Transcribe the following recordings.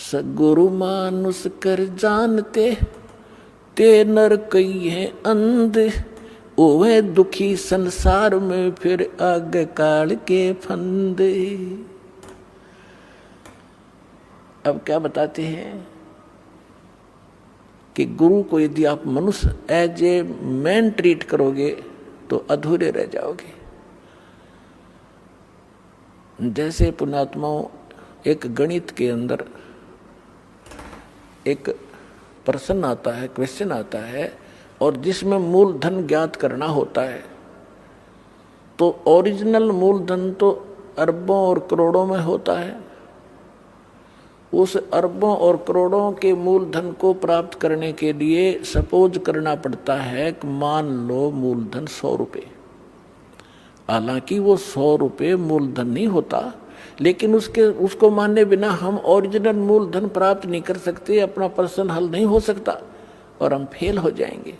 सगुरु मानुष कर जानते, ते नर कई है अंध, ओहे दुखी संसार में फिर आगे काल के फंदे। अब क्या बताते हैं कि गुरु को यदि आप मनुष्य एज ए मैन ट्रीट करोगे तो अधूरे रह जाओगे। जैसे पुण्यात्माओं, एक गणित के अंदर एक प्रश्न आता है, क्वेश्चन आता है, और जिसमें मूलधन ज्ञात करना होता है, तो ओरिजिनल मूलधन तो अरबों और करोड़ों में होता है। उस अरबों और करोड़ों के मूलधन को प्राप्त करने के लिए सपोज करना पड़ता है कि मान लो मूलधन 100 रुपये। हालांकि वो 100 रुपये मूलधन नहीं होता, लेकिन उसको मानने बिना हम ओरिजिनल मूलधन प्राप्त नहीं कर सकते, अपना प्रश्न हल नहीं हो सकता और हम फेल हो जाएंगे।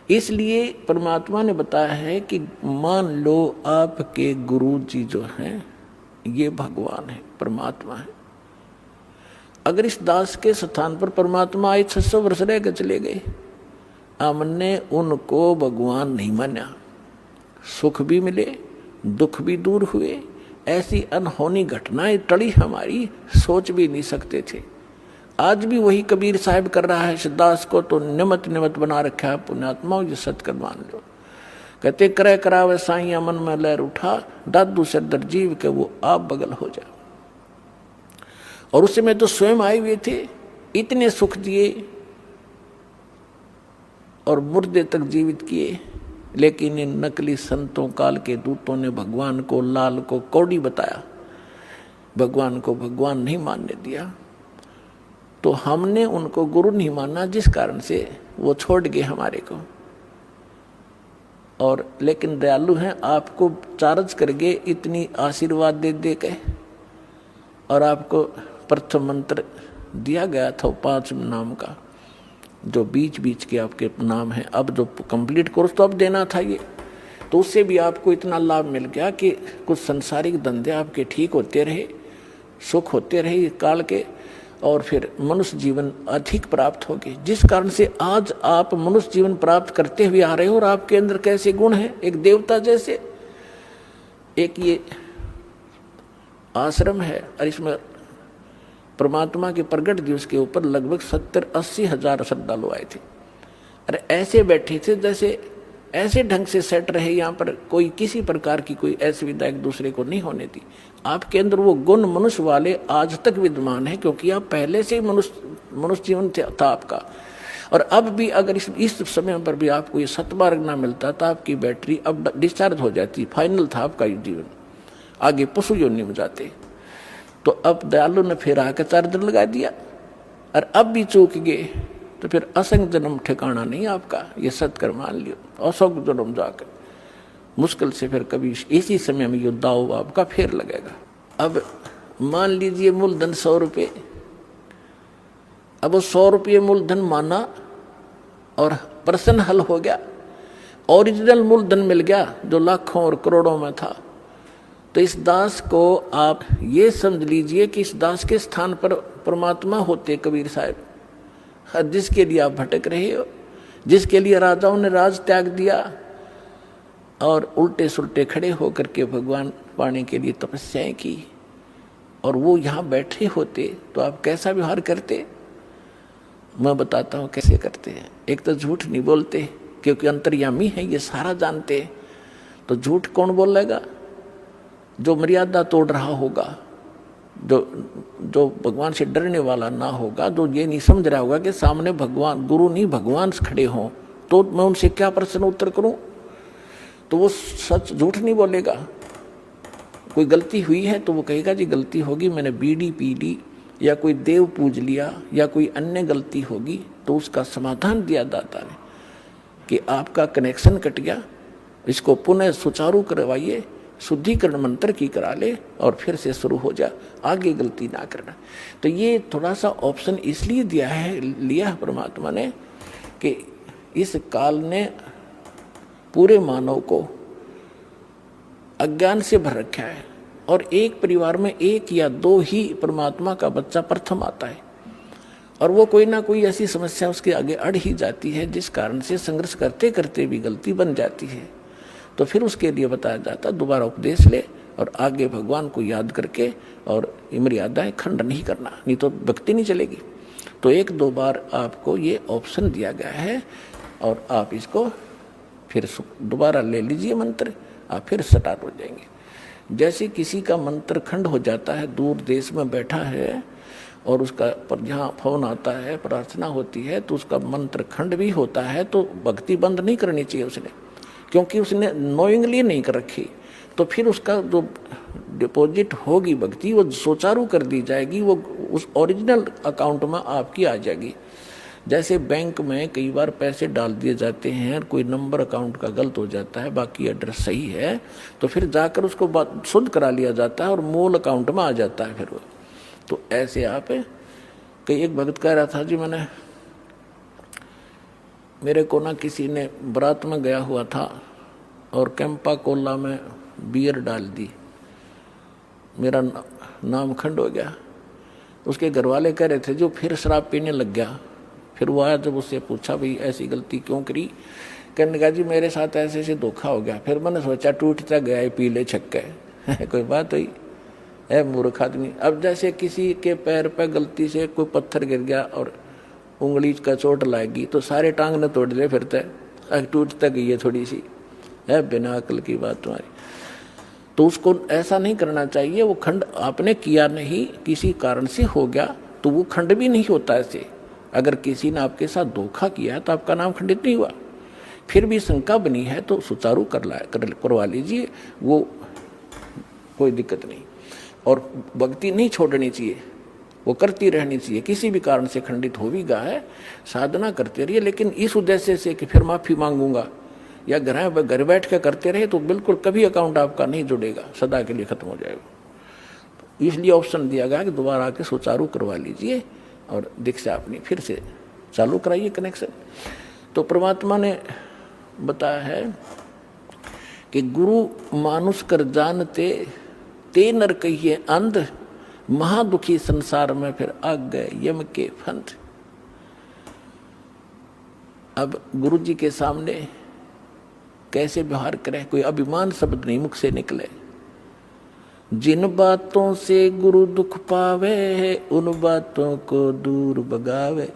इसलिए परमात्मा ने बताया है कि मान लो आपके गुरु जी जो हैं ये भगवान है, परमात्मा है। अगर इस दास के स्थान पर परमात्मा आए 600 वर्ष रह के चले गए, हमने उनको भगवान नहीं माना, सुख भी मिले, दुख भी दूर हुए, ऐसी अनहोनी घटनाएं टली हमारी, सोच भी नहीं सकते थे। आज भी वही कबीर साहब कर रहा है, दास को तो निमत निमत बना रखा है। पुण्यात्माओं ये सत्कर मान लो। कहते करे करावे साइया मन में लहर उठा, दादू से दर जीव के वो आप बगल हो जा। और उस समय तो स्वयं आए हुए थे, इतने सुख दिए और मुर्दे तक जीवित किए, लेकिन इन नकली संतों काल के दूतों ने भगवान को, लाल को कौड़ी बताया, भगवान को भगवान नहीं मानने दिया। तो हमने उनको गुरु नहीं माना, जिस कारण से वो छोड़ गए हमारे को। और लेकिन दयालु हैं, आपको चार्ज कर गए इतनी आशीर्वाद दे दे के, और आपको प्रथम मंत्र दिया गया था 5 नाम का, जो बीच बीच के आपके नाम है। अब जो कंप्लीट कोर्स तो अब देना था ये, तो उससे भी आपको इतना लाभ मिल गया कि कुछ संसारिक धंधे आपके ठीक होते रहे, सुख होते रहे काल के, और फिर मनुष्य जीवन अधिक प्राप्त हो गए, जिस कारण से आज आप मनुष्य जीवन प्राप्त करते हुए आ रहे हो। और आपके अंदर कैसे गुण हैं, एक देवता जैसे। एक ये आश्रम है और इसमें परमात्मा के प्रगट दिवस के ऊपर लगभग 70-80 हजार श्रद्धालु आए थे। अरे ऐसे बैठे थे जैसे ऐसे ढंग से सेट रहे, यहाँ पर कोई किसी प्रकार की कोई असुविधा एक दूसरे को नहीं होने दी। आपके अंदर वो गुण मनुष्य वाले आज तक विद्यमान है, क्योंकि आप पहले से ही मनुष्य जीवन था आपका। और अब भी अगर इस समय पर भी आपको ये सतमार्ग ना मिलता तो आपकी बैटरी अब डिस्चार्ज हो जाती, फाइनल था आपका ये जीवन, आगे पशु योनि में जाते। तो अब दयालु ने फिर आकर चार्जर लगा दिया, और अब भी चूक गए तो फिर असंग जन्म ठिकाना नहीं आपका, ये सत्कर मान लियो। असंग जन्म जाकर मुश्किल से फिर कभी इसी समय में ये दाव आपका फिर लगेगा। अब मान लीजिए मूलधन 100 रुपये, अब वो 100 रुपये मूलधन माना और प्रश्न हल हो गया, ओरिजिनल मूलधन मिल गया जो लाखों और करोड़ों में था। तो इस दास को आप ये समझ लीजिए कि इस दास के स्थान पर परमात्मा होते कबीर साहब, जिसके लिए आप भटक रहे हो, जिसके लिए राजाओं ने राज त्याग दिया और उल्टे सुल्टे खड़े होकर के भगवान पाने के लिए तपस्याएं की, और वो यहाँ बैठे होते तो आप कैसा व्यवहार करते। मैं बताता हूँ कैसे करते हैं। एक तो झूठ नहीं बोलते, क्योंकि अंतर्यामी है, ये सारा जानते हैं। तो झूठ कौन बोलेगा? जो मर्यादा तोड़ रहा होगा, जो भगवान से डरने वाला ना होगा, जो ये नहीं समझ रहा होगा कि सामने भगवान, गुरु नहीं भगवान खड़े हों, तो मैं उनसे क्या प्रश्न उत्तर करूं, तो वो सच झूठ नहीं बोलेगा। कोई गलती हुई है तो वो कहेगा जी गलती होगी, मैंने बीड़ी पी ली या कोई देव पूज लिया या कोई अन्य गलती होगी, तो उसका समाधान दिया दाता ने कि आपका कनेक्शन कट गया, इसको पुनः सुचारू करवाइए, शुद्धिकरण मंत्र की करा ले और फिर से शुरू हो जा, आगे गलती ना करना। तो ये थोड़ा सा ऑप्शन इसलिए लिया है परमात्मा ने कि इस काल ने पूरे मानव को अज्ञान से भर रखा है, और एक परिवार में एक या दो ही परमात्मा का बच्चा प्रथम आता है, और वो कोई ना कोई ऐसी समस्या उसके आगे अड़ ही जाती है जिस कारण से संघर्ष करते करते भी गलती बन जाती है। तो फिर उसके लिए बताया जाता दोबारा उपदेश ले और आगे भगवान को याद करके और मर्यादाएं खंड नहीं करना, नहीं तो भक्ति नहीं चलेगी। तो एक दो बार आपको ये ऑप्शन दिया गया है और आप इसको फिर दोबारा ले लीजिए मंत्र, आप फिर स्टार्ट हो जाएंगे। जैसे किसी का मंत्र खंड हो जाता है, दूर देश में बैठा है और उसका पर जहाँ फोन आता है, प्रार्थना होती है, तो उसका मंत्र खंड भी होता है, तो भक्ति बंद नहीं करनी चाहिए उसने, क्योंकि उसने नोइंगली नहीं कर रखी। तो फिर उसका जो डिपॉजिट होगी भक्ति वो सुचारू कर दी जाएगी, वो उस ओरिजिनल अकाउंट में आपकी आ जाएगी। जैसे बैंक में कई बार पैसे डाल दिए जाते हैं, कोई नंबर अकाउंट का गलत हो जाता है, बाकी एड्रेस सही है, तो फिर जाकर उसको शुद्ध करा लिया जाता है और मूल अकाउंट में आ जाता है फिर वो। तो ऐसे आप कई, एक भगत कह रहा था जी, मेरे को ना किसी ने बारात में गया हुआ था और कैंपा कोला में बियर डाल दी, मेरा नाम खंड हो गया। उसके घर वाले कह रहे थे जो फिर शराब पीने लग गया। फिर वो आया, जब उससे पूछा भाई ऐसी गलती क्यों करी, कहने लगा जी मेरे साथ ऐसे ऐसे धोखा हो गया। फिर मैंने सोचा टूटता गया पीले छक्के कोई बात हुई है मूर्ख आदमी। अब जैसे किसी के पैर पे गलती से कोई पत्थर गिर गया और उंगली का चोट लाएगी तो सारे टांग ने तोड़ ले फिरते, टूटता गई है थोड़ी सी, है बिना अकल की बात तुम्हारी। तो उसको ऐसा नहीं करना चाहिए। वो खंड आपने किया नहीं, किसी कारण से हो गया तो वो खंड भी नहीं होता ऐसे। अगर किसी ने आपके साथ धोखा किया है तो आपका नाम खंडित नहीं हुआ। फिर भी शंका बनी है तो सुचारू करवा लीजिए, वो कोई दिक्कत नहीं। और भक्ति नहीं छोड़नी चाहिए, वो करती रहनी चाहिए। किसी भी कारण से खंडित हो भी गया है, साधना करते रहिए, लेकिन इस उद्देश्य से कि फिर माफी मांगूंगा या घर बैठ के करते रहे तो बिल्कुल कभी अकाउंट आपका नहीं जुड़ेगा, सदा के लिए खत्म हो जाएगा। इसलिए ऑप्शन दिया गया कि दोबारा आके सुचारू करवा लीजिए और दीक्षा अपनी फिर से चालू कराइए कनेक्शन। तो परमात्मा ने बताया है कि गुरु मानुष कर जानते ते नर कहिए अंध, महादुखी संसार में फिर आ गए यम के फंद। अब गुरु जी के सामने कैसे व्यवहार करें, कोई अभिमान शब्द नहीं मुख से निकले। जिन बातों से गुरु दुख पावे, उन बातों को दूर भगावे।